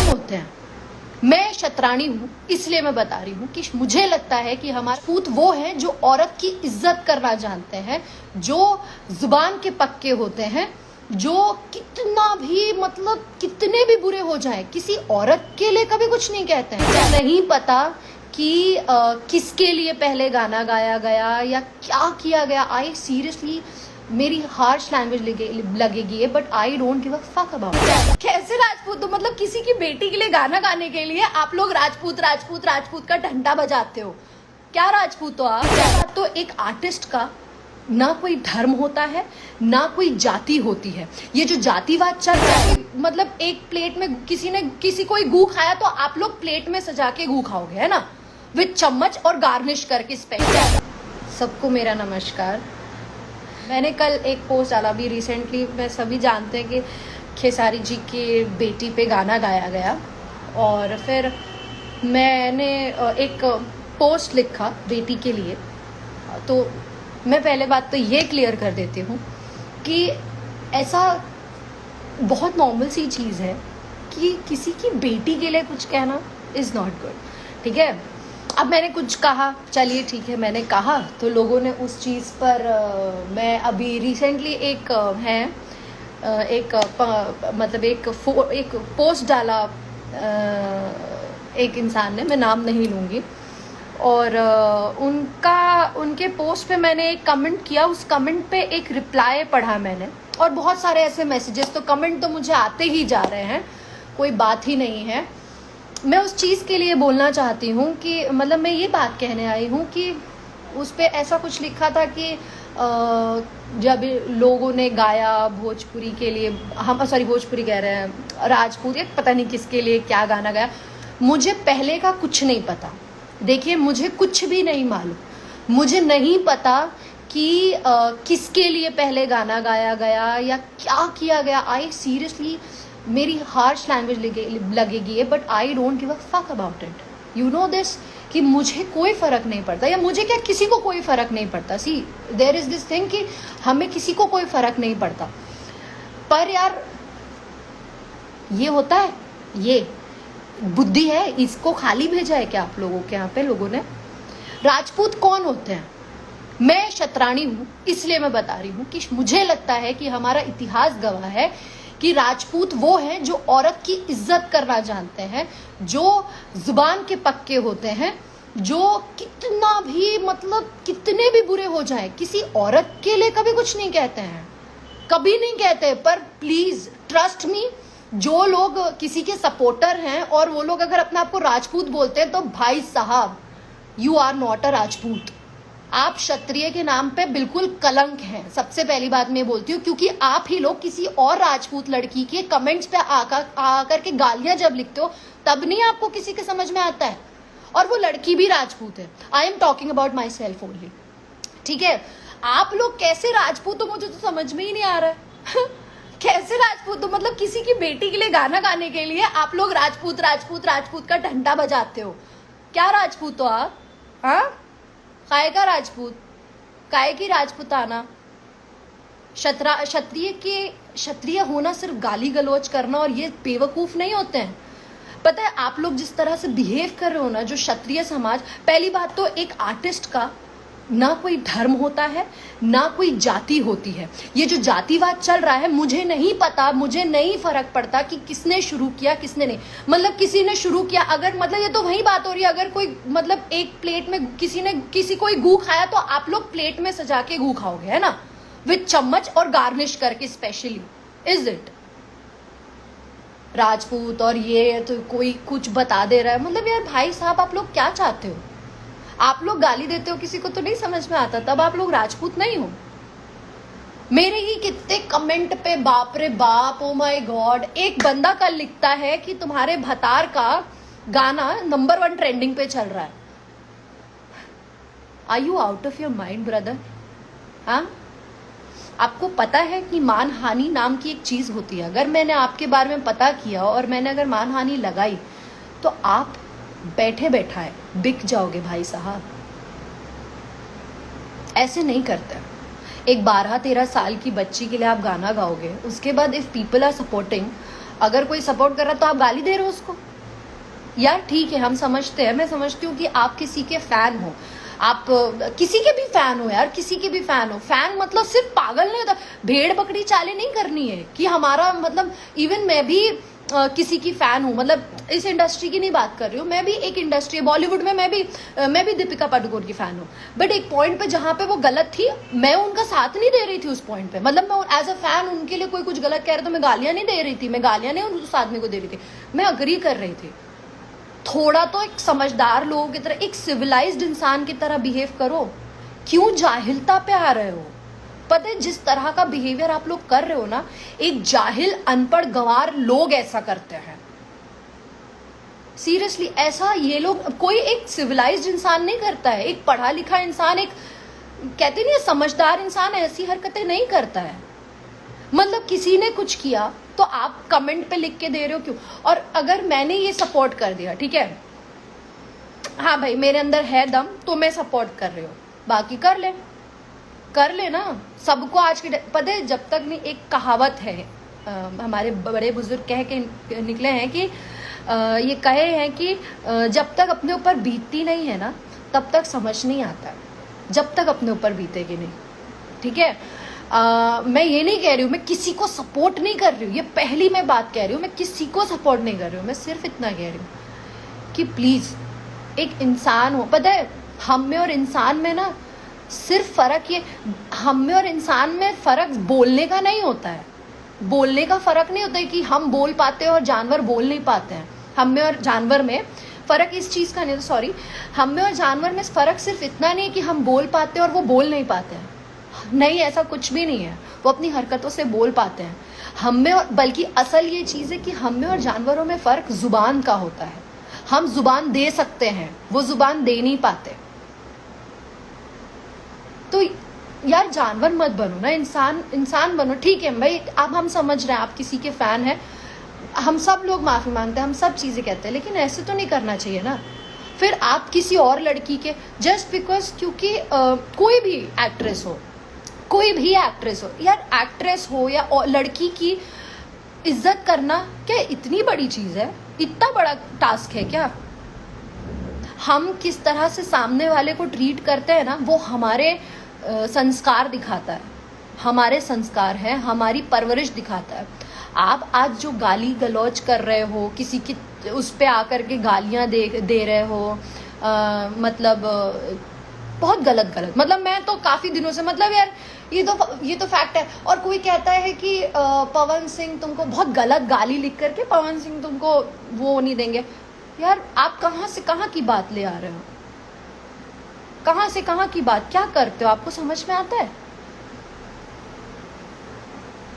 होते हैं। मैं शतरानी हूँ, इसलिए मैं बता रही हूँ कि मुझे लगता है कि हमारे पूत वो हैं जो औरत की इज्जत करना जानते हैं, जो जुबान के पक्के होते हैं, जो कितना भी मतलब कितने भी बुरे हो जाए किसी औरत के लिए कभी कुछ नहीं कहते हैं। नहीं पता कि किसके लिए पहले गाना गाया गया या क्या किया गया। आई सीरियसली, मेरी हार्श लैंग्वेज लगेगी ये, but I don't give a fuck about it. कैसे राजपूत हो, मतलब किसी की बेटी के लिए गाना गाने के लिए आप लोग राजपूत राजपूत राजपूत का डंडा बजाते हो। क्या राजपूत हो आप? तो एक आर्टिस्ट का ना कोई धर्म होता है ना कोई जाति होती है। ये जो जातिवाद चल रहा है, मतलब एक प्लेट में किसी कोई गू खाया तो आप लोग प्लेट में सजा के गू खाओगे, है ना, विद चम्मच और गार्निश करके स्पेशल। सबको मेरा नमस्कार। मैंने कल एक पोस्ट डाला भी रिसेंटली, मैं सभी जानते हैं कि खेसारी जी की बेटी पे गाना गाया गया, और फिर मैंने एक पोस्ट लिखा बेटी के लिए। तो मैं पहले बात तो ये क्लियर कर देती हूँ कि ऐसा बहुत नॉर्मल सी चीज़ है कि किसी की बेटी के लिए कुछ कहना इज़ नॉट गुड, ठीक है। अब मैंने कुछ कहा, चलिए ठीक है, मैंने कहा तो लोगों ने उस चीज़ पर मैं अभी रिसेंटली एक पोस्ट डाला एक इंसान ने, मैं नाम नहीं लूँगी, और उनके पोस्ट पे मैंने एक कमेंट किया। उस कमेंट पे एक रिप्लाई पढ़ा मैंने, और बहुत सारे ऐसे मैसेजेस, तो कमेंट तो मुझे आते ही जा रहे हैं, कोई बात ही नहीं है। मैं उस चीज़ के लिए बोलना चाहती हूँ कि मतलब मैं ये बात कहने आई हूँ कि उस पे ऐसा कुछ लिखा था कि जब लोगों ने गाया भोजपुरी के लिए, भोजपुरी कह रहे हैं, राजपूत, एक पता नहीं किसके लिए क्या गाना गाया। मुझे पहले का कुछ नहीं पता, देखिए मुझे कुछ भी नहीं मालूम, मुझे नहीं पता कि किसके लिए पहले गाना गाया गया या क्या किया गया। आई सीरियसली, मेरी हार्श लैंग्वेज लगेगी ये, but I don't give a fuck about it. You know this, कि मुझे कोई फ़र्क नहीं पड़ता, या मुझे क्या किसी को कोई फ़र्क नहीं पड़ता। सी देयर इज़ दिस थिंग कि हमें किसी को कोई फ़र्क नहीं पड़ता, पर यार ये होता है, ये बुद्धि है, इसको खाली भेजा है क्या आप लोगों के यहाँ पे लोगों ने? राजपूत कौन होते हैं? मैं शतरानी हूँ, इसलिए मैं बता रही हूँ कि मुझे लगता है कि हमारा इतिहास गवाह है कि राजपूत वो हैं जो औरत की इज्जत करना जानते हैं, जो जुबान के पक्के होते हैं, जो कितना भी मतलब कितने भी बुरे हो जाए किसी औरत के लिए कभी कुछ नहीं कहते हैं, कभी नहीं कहते। पर प्लीज ट्रस्ट मी, जो लोग किसी के सपोर्टर हैं और वो लोग अगर अपने आप को राजपूत बोलते हैं, तो भाई साहब you are not a Rajput, आप क्षत्रिय के नाम पे बिल्कुल कलंक हैं। सबसे पहली बात मैं बोलती हूँ, क्योंकि आप ही लोग किसी और राजपूत लड़की के कमेंट्स पे आकर के गालियां जब लिखते हो, तब नहीं आपको किसी के समझ में आता है, और वो लड़की भी राजपूत है। I am talking about my self only, ठीक है। आप लोग कैसे राजपूत हो, मुझे तो समझ में ही नहीं आ रहा है कैसे राजपूत हो, मतलब किसी की बेटी के लिए गाना गाने के लिए आप लोग राजपूत राजपूत राजपूत का डंडा बजाते हो। क्या राजपूत हो आप? हाँ, काय का राजपूत, काय की राजपूताना? क्षत्रिय होना सिर्फ गाली गलौज करना और ये बेवकूफ नहीं होते हैं। पता है आप लोग जिस तरह से बिहेव कर रहे हो ना, जो क्षत्रिय समाज, पहली बात तो एक आर्टिस्ट का ना कोई धर्म होता है ना कोई जाति होती है। ये जो जातिवाद चल रहा है, मुझे नहीं पता, मुझे नहीं फर्क पड़ता कि किसने शुरू किया किसने नहीं, मतलब किसी ने शुरू किया, अगर मतलब ये तो वही बात हो रही है, अगर कोई मतलब एक प्लेट में कोई गू खाया तो आप लोग प्लेट में सजा के गू खाओगे, है ना, विद चम्मच और गार्निश करके स्पेशली। इज इट राजपूत और ये तो कोई कुछ बता दे रहा है, मतलब यार भाई साहब आप लोग क्या चाहते हो? आप लोग गाली देते हो किसी को तो नहीं समझ में आता, तब आप लोग राजपूत नहीं हो। मेरे ही कितने कमेंट पे बाप रे बाप, ओ माय गॉड, एक बंदा कल लिखता है कि तुम्हारे भतार का गाना नंबर 1 ट्रेंडिंग पे चल रहा है। Are you out of your mind brother? हाँ, आपको पता है कि मानहानि नाम की एक चीज होती है। अगर मैंने आपके बारे में पता किया और मैंने अगर मानहानि लगाई तो आप बैठे बैठाए बिक जाओगे भाई साहब। ऐसे नहीं करते। एक 12-13 साल की बच्ची के लिए आप गाना गाओगे, उसके बाद इफ पीपल आर सपोर्टिंग, अगर कोई सपोर्ट कर रहा है तो आप गाली दे रहे हो उसको। यार ठीक है, हम समझते हैं, मैं समझती हूँ कि आप किसी के फैन हो, आप किसी के भी फैन हो यार, किसी के भी फैन हो। फैन मतलब सिर्फ पागल नहीं होता, भेड़ बकरी चालें नहीं करनी है कि हमारा मतलब। इवन मैं भी किसी की फैन हूँ, मतलब इस इंडस्ट्री की नहीं बात कर रही हूँ, मैं भी एक इंडस्ट्री है बॉलीवुड में, मैं भी दीपिका पादुकोण की फैन हूँ। बट एक पॉइंट पे जहाँ पे वो गलत थी, मैं उनका साथ नहीं दे रही थी उस पॉइंट पे। मतलब मैं एज अ फैन उनके लिए कोई कुछ गलत कह रहा तो मैं गालियां नहीं दे रही थी, मैं गालियां नहीं उस आदमी को दे रही थी, मैं अग्री कर रही थी। थोड़ा तो एक समझदार लोगों की तरह, एक सिविलाइज्ड इंसान की तरह बिहेव करो। क्यों जाहिलता पे आ रहे हो? पता है जिस तरह का बिहेवियर आप लोग कर रहे हो ना, एक जाहिल अनपढ़ गंवार लोग ऐसा करते हैं। सीरियसली ऐसा ये लोग, कोई एक सिविलाइज्ड इंसान नहीं करता है। एक पढ़ा लिखा इंसान, एक कहते नहीं समझदार इंसान ऐसी हरकतें नहीं करता है। मतलब किसी ने कुछ किया तो आप कमेंट पे लिख के दे रहे हो क्यों? और अगर मैंने ये सपोर्ट कर दिया, ठीक है, हाँ भाई मेरे अंदर है दम तो मैं सपोर्ट कर रही हूँ, बाकी कर ले ना। सबको आज के पता है, जब तक नहीं, एक कहावत है हमारे बड़े बुजुर्ग कह के निकले हैं कि ये कहे हैं कि जब तक अपने ऊपर बीतती नहीं है ना तब तक समझ नहीं आता, जब तक अपने ऊपर बीतेगी नहीं। ठीक है, मैं ये नहीं कह रही हूँ, मैं किसी को सपोर्ट नहीं कर रही हूँ, ये पहली मैं बात कह रही हूँ, मैं किसी को सपोर्ट नहीं कर रही हूँ। मैं सिर्फ इतना कह रही हूँ कि प्लीज एक इंसान हो। पता है हम में और इंसान में ना सिर्फ फर्क ये, हम में और इंसान में फर्क बोलने का नहीं होता है, बोलने का फर्क नहीं होता है कि हम बोल पाते हैं और जानवर बोल नहीं पाते हैं। हम में और जानवर में फर्क इस चीज का नहीं, सॉरी, हम में और जानवर में फर्क सिर्फ इतना नहीं है कि हम बोल पाते हैं और वो बोल नहीं पाते हैं। नहीं, ऐसा कुछ भी नहीं है, वो अपनी हरकतों से बोल पाते हैं। हम में और, बल्कि असल ये चीज है कि हम में और जानवरों में फर्क जुबान का होता है। हम जुबान दे सकते हैं, वो जुबान दे नहीं पाते। तो यार जानवर मत बनो ना, इंसान बनो। ठीक है भाई, अब हम समझ रहे हैं आप किसी के फैन हैं, हम सब लोग माफी मांगते हैं, हम सब चीजें कहते हैं, लेकिन ऐसे तो नहीं करना चाहिए ना। फिर आप किसी और लड़की के जस्ट बिकॉज, क्योंकि कोई भी एक्ट्रेस हो, कोई भी एक्ट्रेस हो यार, एक्ट्रेस हो या लड़की की इज्जत करना क्या इतनी बड़ी चीज है? इतना बड़ा टास्क है क्या? हम किस तरह से सामने वाले को ट्रीट करते हैं ना, वो हमारे संस्कार दिखाता है, हमारे संस्कार है, हमारी परवरिश दिखाता है। आप आज जो गाली गलौज कर रहे हो, किसी की उस पे आकर के गालियां दे रहे हो, मतलब बहुत गलत। मतलब मैं तो काफी दिनों से, मतलब यार ये तो फैक्ट है। और कोई कहता है कि पवन सिंह तुमको बहुत गलत गाली लिख करके पवन सिंह तुमको वो नहीं देंगे। यार आप कहाँ से कहाँ की बात ले आ रहे हो? कहाँ से कहाँ की बात, क्या करते हो? आपको समझ में आता है?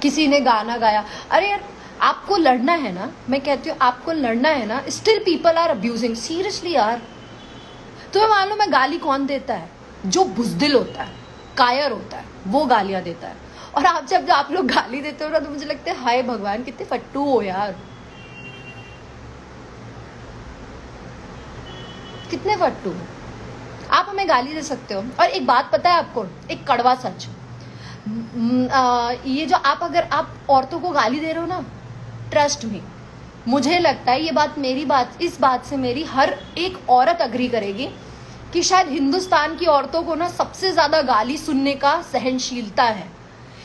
किसी ने गाना गाया, अरे यार आपको लड़ना है ना, मैं कहती हूँ आपको लड़ना है ना, still people are abusing. Seriously यार, तुम्हें मालूम है गाली कौन देता है? जो बुजदिल होता है, कायर होता है, वो गालियां देता है। और आप लोग गाली देते हो ना तो मुझे लगता है हाय भगवान कितने फट्टू हो यार, कितने फट्टू। आप हमें गाली दे सकते हो। और एक बात पता है आपको, एक कड़वा सच, ये जो अगर आप औरतों को गाली दे रहे हो ना, ट्रस्ट मी, मुझे लगता है ये बात, इस बात से मेरी हर एक औरत अग्री करेगी कि शायद हिंदुस्तान की औरतों को ना सबसे ज्यादा गाली सुनने का सहनशीलता है।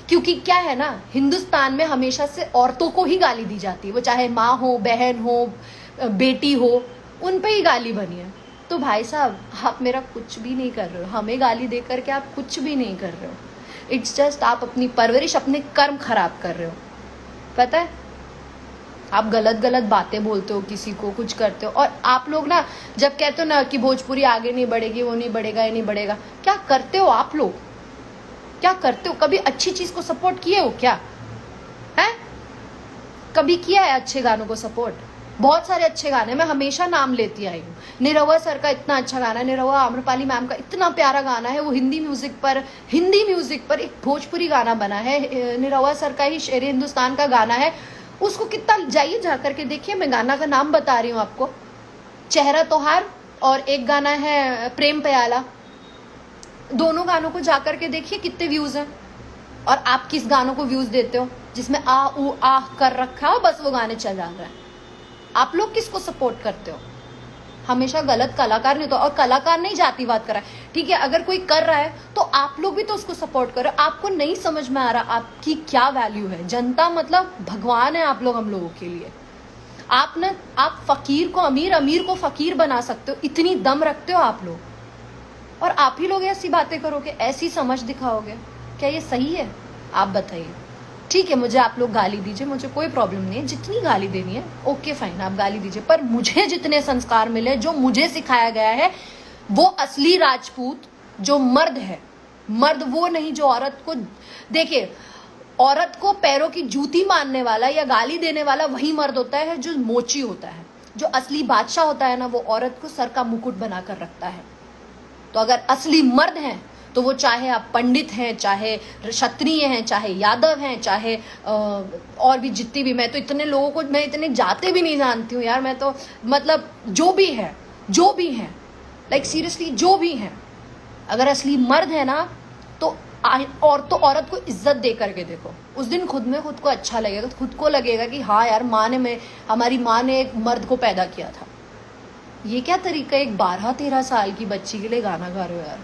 क्योंकि क्या है ना, हिंदुस्तान में हमेशा से औरतों को ही गाली दी जाती है, वो चाहे माँ हो, बहन हो, बेटी हो, उन पे ही गाली बनी है। तो भाई साहब आप मेरा कुछ भी नहीं कर रहे हो, हमें गाली दे करके आप कुछ भी नहीं कर रहे हो। इट्स जस्ट आप अपनी परवरिश, अपने कर्म खराब कर रहे हो। पता है आप गलत बातें बोलते हो, किसी को कुछ करते हो। और आप लोग ना जब कहते हो ना कि भोजपुरी आगे नहीं बढ़ेगी, वो नहीं बढ़ेगा, ये नहीं बढ़ेगा, क्या करते हो आप लोग? क्या करते हो? कभी अच्छी चीज को सपोर्ट किए हो क्या? है कभी किया है अच्छे गानों को सपोर्ट? बहुत सारे अच्छे गाने मैं हमेशा नाम लेती आई हूँ। निरहुआ सर का इतना अच्छा गाना है, निरहुआ आम्रपाली मैम का इतना प्यारा गाना है, वो हिंदी म्यूजिक पर एक भोजपुरी गाना बना है। निरहुआ सर का ही शेर हिंदुस्तान का गाना है, उसको कितना जाइए जा करके देखिए। मैं गाना का नाम बता रही हूँ आपको, चेहरा तोहार, और एक गाना है प्रेम प्याला। दोनों गानों को जाकर के देखिए कितने व्यूज हैं। और आप किस गानों को व्यूज देते हो? जिसमें आ ऊ आह कर रखा है, बस वो गाने चल जा रहे हैं। आप लोग किसको सपोर्ट करते हो? हमेशा गलत कलाकार नहीं तो, और कलाकार नहीं जातिवाद कर रहा है, ठीक है, अगर कोई कर रहा है तो आप लोग भी तो उसको सपोर्ट करो। आपको नहीं समझ में आ रहा आपकी क्या वैल्यू है? जनता मतलब भगवान है आप लोग हम लोगों के लिए। आप फकीर को अमीर, अमीर को फकीर बना सकते हो, इतनी दम रखते हो आप लोग, और आप ही लोग ऐसी बातें करोगे, ऐसी समझ दिखाओगे? क्या ये सही है? आप बताइए। ठीक है, मुझे आप लोग गाली दीजिए, मुझे कोई प्रॉब्लम नहीं है, जितनी गाली देनी है ओके फाइन, आप गाली दीजिए, पर मुझे जितने संस्कार मिले, जो मुझे सिखाया गया है, वो असली राजपूत जो मर्द है, मर्द वो नहीं जो औरत को, देखिए औरत को पैरों की जूती मारने वाला या गाली देने वाला वही मर्द होता है जो मोची होता है। जो असली बादशाह होता है ना, वो औरत को सर का मुकुट बनाकर रखता है। तो अगर असली मर्द हैं तो वो चाहे आप पंडित हैं, चाहे क्षत्रिय हैं, चाहे यादव हैं, चाहे और भी जितनी भी, मैं तो इतने लोगों को, मैं इतने जाते भी नहीं जानती हूँ यार, मैं तो मतलब जो भी है लाइक सीरियसली जो भी है, अगर असली मर्द है ना तो औरत को इज्जत दे करके देखो, उस दिन खुद में खुद को अच्छा लगेगा, खुद को लगेगा कि हाँ यार हमारी माँ ने एक मर्द को पैदा किया था। ये क्या तरीका है एक 12-13 साल की बच्ची के लिए गाना गा रहे हो यार?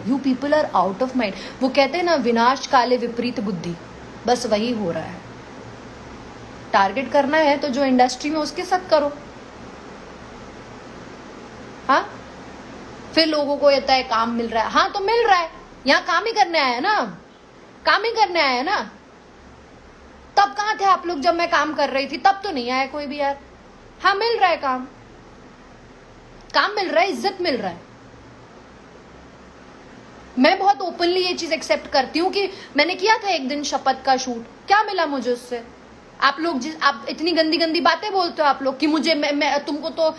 You people are out of mind. वो कहते हैं ना, विनाश काले विपरीत बुद्धि, बस वही हो रहा है। टारगेट करना है तो जो इंडस्ट्री में उसके साथ करो। हाँ, फिर लोगों को कहता है काम मिल रहा है, हाँ तो मिल रहा है, यहाँ काम ही करने आया ना, काम ही करने आया ना। तब कहाँ थे आप लोग जब मैं काम कर रही थी? तब तो नहीं आया कोई भी यार। हाँ मिल रहा है काम मिल रहा है, इज्जत मिल रहा है। मैं बहुत ओपनली ये चीज एक्सेप्ट करती हूँ कि मैंने किया था एक दिन शपथ का शूट, क्या मिला मुझे उससे? आप इतनी गंदी गंदी बातें बोलते हो आप लोग कि मुझे मैं तुमको तो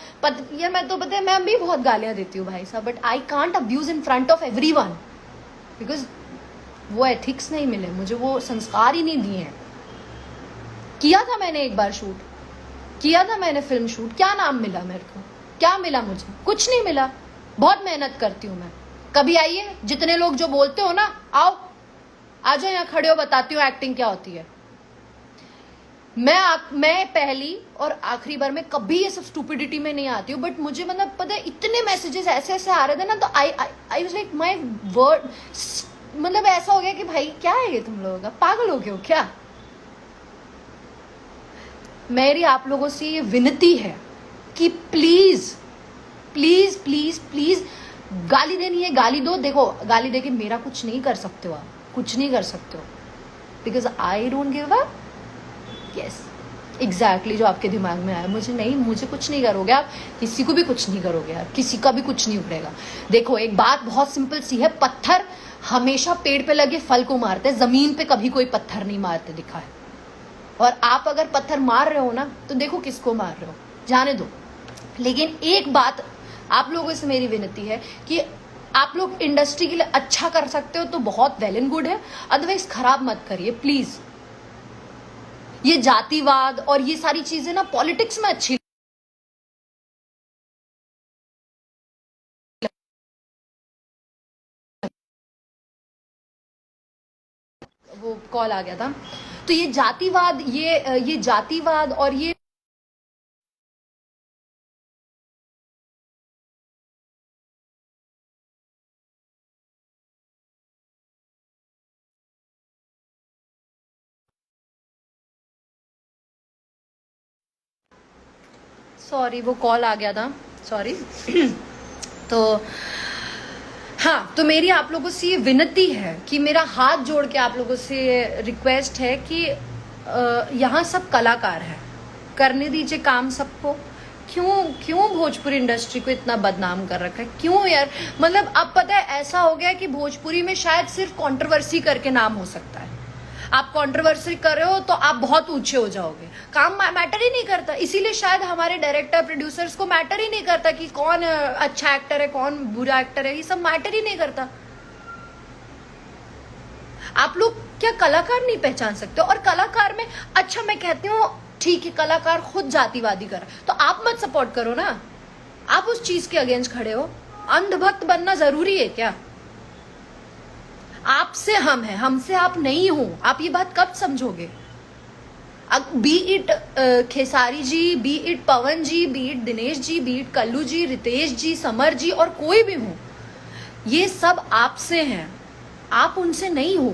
यार मैं तो पता है मैं भी बहुत गालियां देती हूँ भाई साहब, but I can't abuse in front of everyone because वो एथिक्स नहीं मिले मुझे, वो संस्कार ही नहीं दिए हैं। किया था मैंने एक बार शूट, किया था मैंने फिल्म शूट, क्या नाम मिला मेरे को? क्या मिला मुझे? कुछ नहीं मिला। बहुत मेहनत करती हूँ मैं। कभी आइए, जितने लोग जो बोलते हो ना, आओ आ जाओ यहाँ खड़े हो, बताती हूँ एक्टिंग क्या होती है। मैं पहली और आखिरी बार में कभी ये सब स्टूपिडिटी में नहीं आती हूँ, बट मुझे मतलब पता है इतने मैसेजेस ऐसे ऐसे आ रहे थे ना, तो I was like my word, मतलब ऐसा हो गया कि भाई क्या है ये, तुम लोगों का पागल हो गए हो क्या? मेरी आप लोगों से ये विनती है कि प्लीज प्लीज प्लीज प्लीज गाली देनी है गाली दो। देखो गाली देके मेरा कुछ नहीं कर सकते हो, आप कुछ नहीं कर सकते हो, because I don't give up. Yes exactly जो आपके दिमाग में आया, मुझे कुछ नहीं करोगे आप, किसी को भी कुछ नहीं करोगे यार, किसी का भी कुछ नहीं उखड़ेगा। देखो एक बात बहुत सिंपल सी है, पत्थर हमेशा पेड़ पे लगे फल को मारते हैं, जमीन पे कभी कोई पत्थर नहीं मारते दिखा है। और आप अगर पत्थर मार रहे हो ना तो देखो किसको मार रहे हो, जाने दो। लेकिन एक बात आप लोगों से मेरी विनती है कि आप लोग इंडस्ट्री के लिए अच्छा कर सकते हो तो बहुत वेल एंड गुड है, अदरवाइज खराब मत करिए प्लीज। ये जातिवाद और ये सारी चीजें ना पॉलिटिक्स में अच्छी, वो कॉल आ गया था, तो ये जातिवाद और ये सॉरी वो कॉल आ गया था, सॉरी। तो हाँ, तो मेरी आप लोगों से ये विनती है कि मेरा हाथ जोड़ के आप लोगों से रिक्वेस्ट है कि यहाँ सब कलाकार हैं, करने दीजिए काम सबको। क्यों भोजपुरी इंडस्ट्री को इतना बदनाम कर रखा है? क्यों यार? मतलब अब पता है ऐसा हो गया कि भोजपुरी में शायद सिर्फ कंट्रोवर्सी करके नाम हो सकता है। आप कंट्रोवर्सी कर रहे हो तो आप बहुत ऊंचे हो जाओगे, काम मैटर ही नहीं करता। इसीलिए शायद हमारे डायरेक्टर प्रोड्यूसर्स को मैटर ही नहीं करता कि कौन अच्छा एक्टर है कौन बुरा एक्टर है, ये सब मैटर ही नहीं करता। आप लोग क्या कलाकार नहीं पहचान सकते? और कलाकार में अच्छा मैं कहती हूँ ठीक है, कलाकार खुद जातिवादी कर, तो आप मत सपोर्ट करो ना, आप उस चीज के अगेंस्ट खड़े हो। अंधभक्त बनना जरूरी है क्या? आपसे हम हैं, हमसे आप नहीं हो। आप ये बात कब समझोगे? Be it Khesari ji, be it Pawan ji, be it Dinesh ji, be it Kallu ji, Ritesh ji, Samar ji और कोई भी हो, ये सब आपसे हैं, आप उनसे नहीं हो।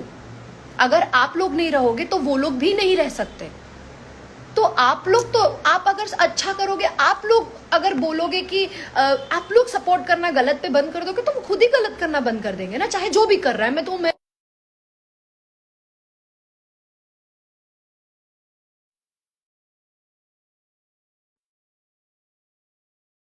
अगर आप लोग नहीं रहोगे तो वो लोग भी नहीं रह सकते। तो आप अगर अच्छा करोगे, आप लोग अगर बोलोगे कि आप लोग सपोर्ट करना गलत पे बंद कर दोगे तो वो खुद ही गलत करना बंद कर देंगे ना, चाहे जो भी कर रहा है। मैं